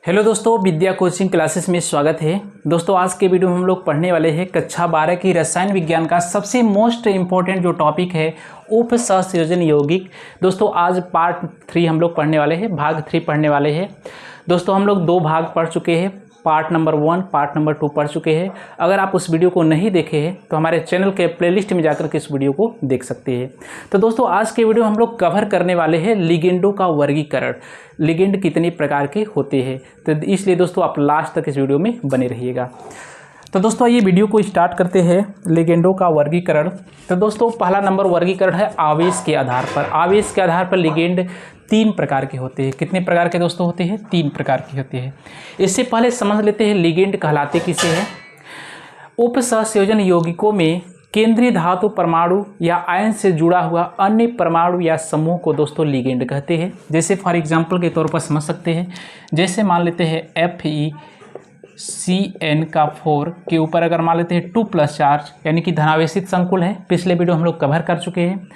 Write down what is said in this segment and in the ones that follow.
Hello दोस्तों, विद्या coaching classes में स्वागत है। दोस्तों आज के वीडियो में हम लोग पढ़ने वाले हैं कक्षा 12 की रसायन विज्ञान का सबसे मोस्ट इम्पोर्टेंट जो टॉपिक है उप सहसंयोजन यौगिक। दोस्तों आज पार्ट 3 हम लोग पढ़ने वाले हैं, भाग 3 पढ़ने वाले हैं। दोस्तों हम लोग 2 भाग पढ़ चुके हैं, पार्ट नंबर 1 पार्ट नंबर 2 पढ़ चुके हैं। अगर आप उस वीडियो को नहीं देखे हैं तो हमारे चैनल के प्लेलिस्ट में जाकर के इस वीडियो को देख सकते हैं। तो दोस्तों आज के वीडियो में हम लोग कवर करने वाले हैं लिगेंडों का वर्गीकरण, लिगेंड कितने प्रकार के होते हैं। तो इसलिए दोस्तों आप लास्ट तक इस वीडियो में बने रहिएगा। तो दोस्तों ये वीडियो को स्टार्ट करते हैं लिगेंडों का वर्गीकरण। तो दोस्तों पहला नंबर वर्गीकरण है आवेश के आधार पर। आवेश के आधार पर लिगेंड 3 प्रकार के होते हैं। कितने प्रकार के दोस्तों होते हैं? 3 प्रकार के होते हैं। इससे पहले समझ लेते हैं लिगेंड कहलाते किसे हैं। उप सहसंयोजन यौगिकों में केंद्रीय धातु परमाणु या आयन से जुड़ा हुआ अन्य परमाणु या समूह को दोस्तों लिगेंड कहते हैं। जैसे फॉर एग्जांपल के तौर पर समझ सकते हैं, जैसे मान लेते हैं FeCN4 के ऊपर अगर मान लेते हैं 2+ चार्ज यानी कि धनावेशित संकुल है। पिछले वीडियो हम लोग कवर कर चुके हैं।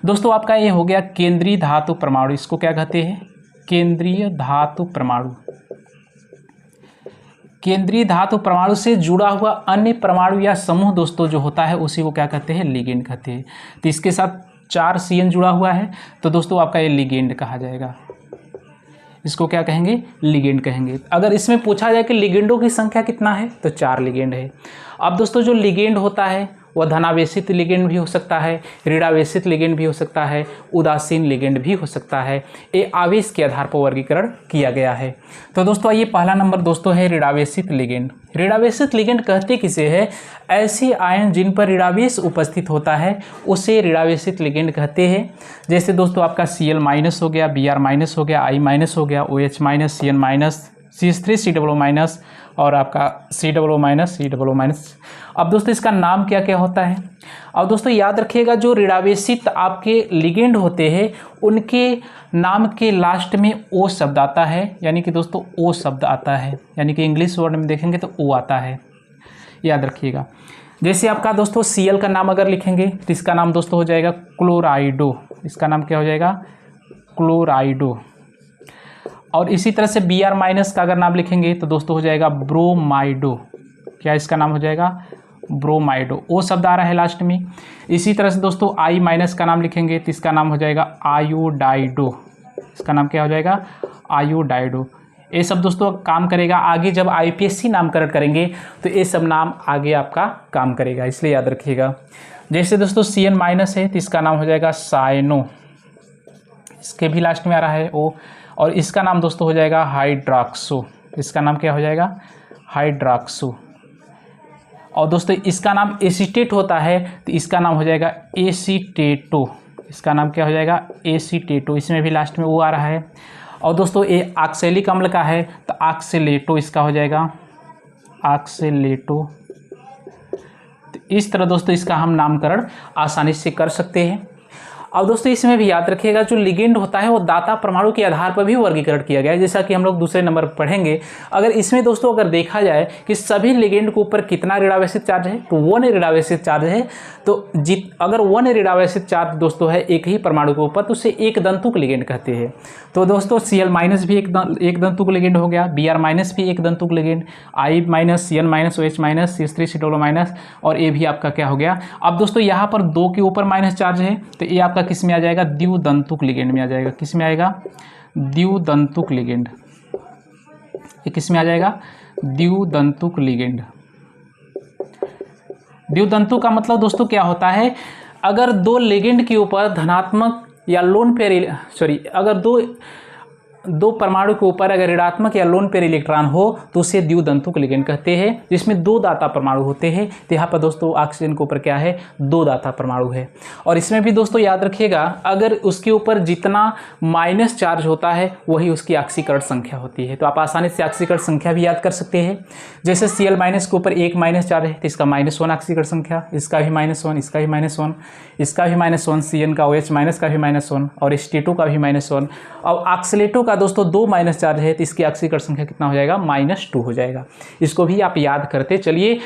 दोस्तों आपका ये हो गया केंद्रीय धातु परमाणु। इसको क्या कहते हैं? केंद्रीय धातु परमाणु। केंद्रीय धातु परमाणु से जुड़ा हुआ अन्य परमाणु या समूह दोस्तों जो होता है उसी को क्या कहते हैं? लिगेंड कहते हैं। तो इसके साथ 4 CN जुड़ा हुआ है तो दोस्तों आपका ये लिगेंड कहा जाएगा। इसको क्या कहेंगे? लिगेंड कहेंगे। अगर इसमें पूछा जाए कि लिगेंडों की संख्या कितना है तो 4 लिगेंड है। अब दोस्तों जो लिगेंड होता है वह धनावेशित लिगेंड भी हो सकता है, ऋणावेशित लिगेंड भी हो सकता है, उदासीन लिगेंड भी हो सकता है। ये आवेश के आधार पर वर्गीकरण किया गया है। तो दोस्तों ये पहला नंबर दोस्तों है ऋणावेशित लिगेंड। ऋणावेशित लिगेंड कहते किसे है? ऐसे आयन जिन पर ऋणावेश उपस्थित होता है उसे ऋणावेशित लिगेंड कहते हैं। जैसे दोस्तों आपका Cl- हो गया, Br- हो गया, I- हो गया, OH-, CN-, CH3COO- और आपका COO-. अब दोस्तों इसका नाम क्या क्या होता है? अब दोस्तों याद रखिएगा जो ऋणावेशित आपके लिगेंड होते हैं उनके नाम के लास्ट में O शब्द आता है, यानी कि दोस्तों O शब्द आता है, यानी कि इंग्लिश वर्ड में देखेंगे तो O आता है, याद रखिएगा। जैसे आपका दोस्तों Cl का नाम अगर लिखेंगे तो इसका नाम दोस्तों हो जाएगा क्लोराइडो। इसका नाम क्या हो जाएगा? क्लोराइडो। और इसी तरह से Br- का अगर नाम लिखेंगे तो दोस्तों हो जाएगा ब्रोमाइडो। क्या इसका नाम हो जाएगा? ब्रोमाइडो। O शब्द आ रहा है लास्ट में। इसी तरह से दोस्तों I- का नाम लिखेंगे तो इसका नाम हो जाएगा आयोडाइडो। इसका नाम क्या हो जाएगा? आयोडाइडो। ये सब दोस्तों काम करेगा आगे जब IPSC नामकरण करेंगे तो ये सब नाम आगे आपका काम करेगा, इसलिए याद रखिएगा। जैसे दोस्तों CN- है तो इसका नाम हो जाएगा साइनो। इसके भी लास्ट में आ रहा है O। और इसका नाम दोस्तों हो जाएगा हाइड्रॉक्सो। इसका नाम क्या हो जाएगा? हाइड्रॉक्सो। और दोस्तों इसका नाम एसीटेट होता है तो इसका नाम हो जाएगा एसीटेटो। इसका नाम क्या हो जाएगा? एसीटेटो। इसमें भी लास्ट में वो आ रहा है। और दोस्तों ये ऑक्सैलिक अम्ल का है तो ऑक्सलेटो इसका हो जाएगा, ऑक्सलेटो। तो इस तरह दोस्तों इसका हम नामकरण आसानी से कर सकते हैं। अब दोस्तों इसमें भी याद रखिएगा जो लिगेंड होता है वो दाता परमाणु के आधार पर भी वर्गीकरण किया गया है, जैसा कि हम लोग दूसरे नंबर पर पढ़ेंगे। अगर इसमें दोस्तों अगर देखा जाए कि सभी लिगेंड के ऊपर कितना ऋणावेशित चार्ज है तो 1 ऋणावेशित चार्ज है। तो अगर 1 ऋणावेशित चार्ज दोस्तों है एक ही परमाणु के ऊपर तो उसे एक दंतुक लिगेंड कहते हैं। तो दोस्तों Cl- भी एक दंतुक लिगेंड हो गया, Br- भी एक दंतुक ligand, I-, CN-, OH-, CH3COO- और ये भी आपका क्या हो गया। अब दोस्तों यहाँ पर 2 के ऊपर माइनस चार्ज है तो ये आपका किस में आ जाएगा? द्विदंतुक लिगेंड में आ जाएगा। किस में आएगा? द्विदंतुक लिगेंड। ये किस में आ जाएगा? द्विदंतुक लिगेंड। द्विदंतु का मतलब दोस्तों क्या होता है? अगर 2 लिगेंड के ऊपर धनात्मक या लोन पेयर अगर दो परमाणु के ऊपर अगर ऋणात्मक या लोन पेयर इलेक्ट्रॉन हो तो उसे द्विदंतुक लिगेंड कहते हैं, जिसमें 2 दाता परमाणु होते हैं। तो यहाँ पर दोस्तों ऑक्सीजन के ऊपर क्या है? 2 दाता परमाणु है। और इसमें भी दोस्तों याद रखिएगा अगर उसके ऊपर जितना माइनस चार्ज होता है वही उसकी ऑक्सीकरण संख्या होती है। तो आप आसानी से ऑक्सीकरण संख्या भी याद कर सकते हैं। जैसे Cl- के ऊपर 1 माइनस चार्ज है तो इसका -1 ऑक्सीकरण संख्या, इसका भी -1, इसका भी -1, इसका भी -1, Cn का OH- का भी -1 और H2 का भी -1। और ऑक्सलेटो का दोस्तों 2 माइनस चार्ज है तो इसकी ऑक्सीकरण संख्या कितना हो जाएगा? -2 हो जाएगा। इसको भी आप याद करते चलिए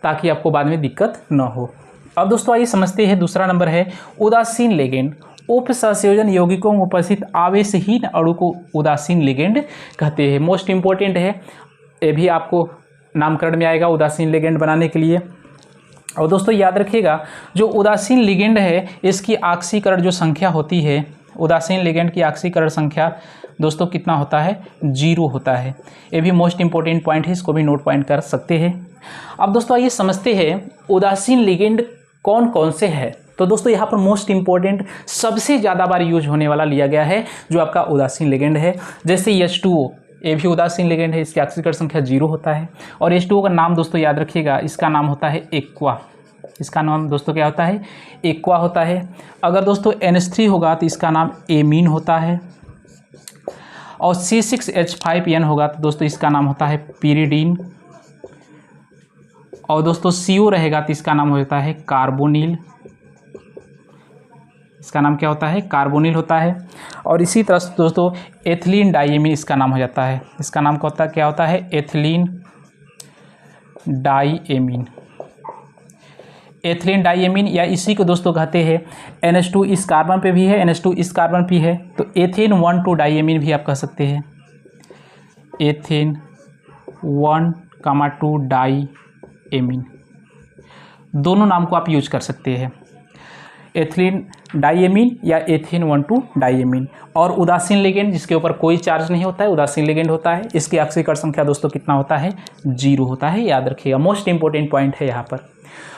ताकि आपको बाद में दिक्कत न हो। अब दोस्तों आइए समझते हैं दूसरा नंबर है उदासीन लिगेंड। उपसंयोजन यौगिकों में उपस्थित आवेशहीन अणु को उदासीन लिगेंड कहते हैं। मोस्ट इंपॉर्टेंट है, ये भी आपको नामकरण में आएगा उदासीन लिगेंड बनाने के लिए। और दोस्तों याद रखिएगा, जो उदासीन लिगेंड है इसकी ऑक्सीकरण जो संख्या होती है, उदासीन लिगेंड की ऑक्सीकरण संख्या दोस्तों कितना होता है, 0 होता है। ये भी मोस्ट इंपॉर्टेंट पॉइंट है, इसको भी नोट पॉइंट कर सकते हैं। अब दोस्तों आइए समझते हैं उदासीन लिगेंड कौन कौन से है। तो दोस्तों यहाँ पर मोस्ट इंपॉर्टेंट सबसे ज़्यादा बार यूज होने वाला लिया गया है जो आपका उदासीन लिगेंड है, जैसे H2O, ये भी उदासीन लिगेंड है, इसकी ऑक्सीकरण संख्या 0 होता है। और H2O का नाम दोस्तों याद रखिएगा, इसका नाम होता है एक्वा। इसका नाम दोस्तों क्या होता है, एक्वा होता है। अगर दोस्तों NH3 होगा तो इसका नाम एमीन होता है। और C6H5N होगा तो दोस्तों इसका नाम होता है पिरिडीन। और दोस्तों CO रहेगा तो इसका नाम होता है कार्बोनिल। इसका नाम क्या होता है, कार्बोनिल होता है। और इसी तरह से दोस्तों एथिलीन डाइएमीन इसका नाम हो जाता है। इसका नाम क्या होता है, एथिलीन डाइएमीन। एथिलीन डाइएमीन, या इसी को दोस्तों कहते हैं NH2 इस कार्बन पे भी है, NH2 इस कार्बन पे है, तो एथेन 1,2 डाइएमीन भी आप कह सकते हैं। एथेन 1,2 डाइएमीन, दोनों नाम को आप यूज कर सकते हैं, एथिलीन डाइएमीन या एथेन 1,2 डाइएमीन। और उदासीन लिगेंड जिसके ऊपर कोई चार्ज नहीं होता है, उदासीन लिगेंड होता है, इसकी ऑक्सीकरण संख्या दोस्तों कितना होता है, 0 होता है। याद रखिएगा, मोस्ट इंपॉर्टेंट पॉइंट है यहाँ पर।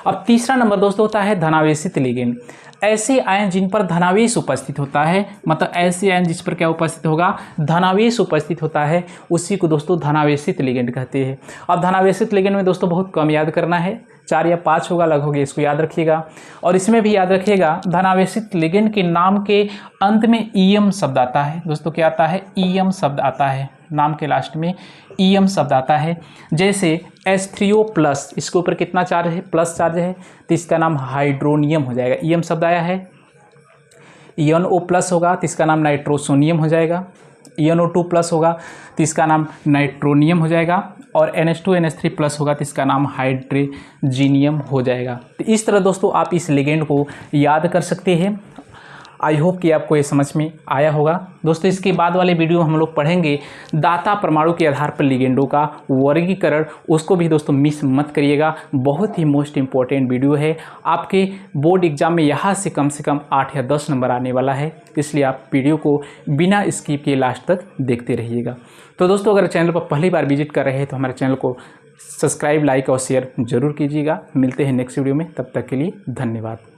अब तीसरा नंबर दोस्तों होता है धनावेशित लिगेंड। ऐसे आयन जिन पर धनावेश उपस्थित होता है, मतलब ऐसे आयन जिस पर क्या उपस्थित होगा, धनावेश उपस्थित होता है, उसी को दोस्तों धनावेशित लिगेंड कहते हैं। अब धनावेशित लिगेंड में दोस्तों बहुत कम याद करना है, 4 या 5 होगा लगभग, इसको याद रखिएगा। और इसमें भी याद रखिएगा धनावेशित लिगेंड के नाम के अंत में ईएम शब्द आता है। दोस्तों क्या आता है, ईएम शब्द आता है, नाम के लास्ट में ईएम शब्द आता है। जैसे H3O+, इसके ऊपर कितना चार्ज है, प्लस चार्ज है, तो इसका नाम हाइड्रोनियम हो जाएगा। ईएम शब्द आया है, EnO+ होगा तो इसका नाम नाइट्रोसोनियम हो जाएगा। EnO2+ होगा तो इसका नाम नाइट्रोनियम हो जाएगा। और NH2 NH3+ होगा तो इसका नाम हाइड्रोजीनियम हो जाएगा। तो इस तरह दोस्तों आप इस लिगेंड को याद कर सकते हैं। आई होप कि आपको ये समझ में आया होगा। दोस्तों इसके बाद वाले वीडियो हम लोग पढ़ेंगे दाता परमाणु के आधार पर लिगेंडों का वर्गीकरण, उसको भी दोस्तों मिस मत करिएगा, बहुत ही मोस्ट इंपॉर्टेंट वीडियो है। आपके बोर्ड एग्जाम में यहाँ से कम 8 या 10 नंबर आने वाला है, इसलिए आप वीडियो को बिना स्किप किए लास्ट तक देखते रहिएगा। तो दोस्तों अगर चैनल पर पहली बार विजिट कर रहे हैं तो हमारे चैनल को सब्सक्राइब, लाइक और शेयर जरूर कीजिएगा। मिलते हैं नेक्स्ट वीडियो में, तब तक के लिए धन्यवाद।